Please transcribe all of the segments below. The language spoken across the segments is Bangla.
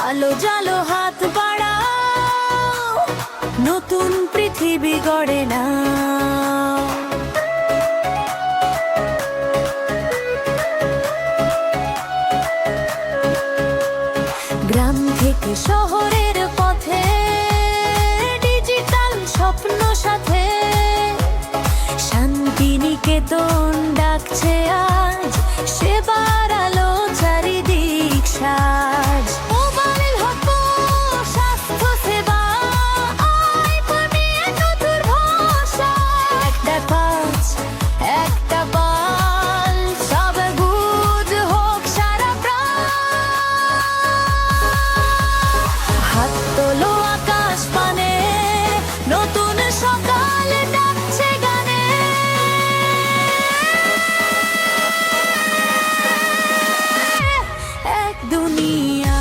আলো জালো হাত বাড়াও, নতুন পৃথিবী গড়ে নাও। গ্রাম থেকে শহরের পথে, ডিজিটাল স্বপ্ন সাথে, শান্তিনিকেতন ডাকছে আজ, সেবার আলো চারিদিক সাজ। মোবাইল হতো স্বাস্থ্য সেবা, আয় কমিয়ে নতুন ভাষা। একটা কাজ, একটা বাল, সব বুঝ হোক সারা প্রাণ। হাত তোলো আকাশ পানে, নতুন সকাল ডাকছে গানে। এক দুনিয়া,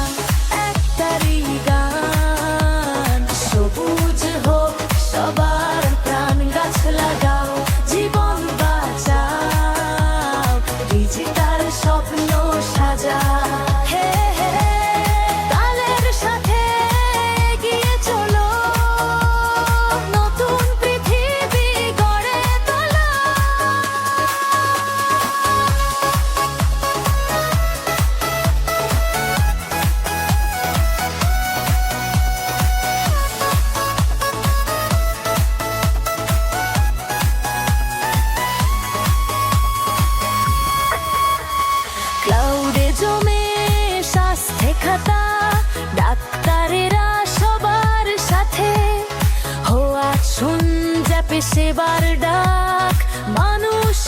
একটারই গান, সবুজ হোক সবার প্রাণ। গাছ লাগাও, জীবন বাঁচাও, ডিজিটাল স্বপ্ন সাজাও। হে হে, তালের সাথে এগিয়ে চলো, নতুন পৃথিবী গড়ে তোলো। ক্লাউডে জমে স্বাস্থ্য খাতা, ডাক্তারেরা সবার সাথে। হোয়াটসঅ্যাপ সেবার ডাক, মানুষ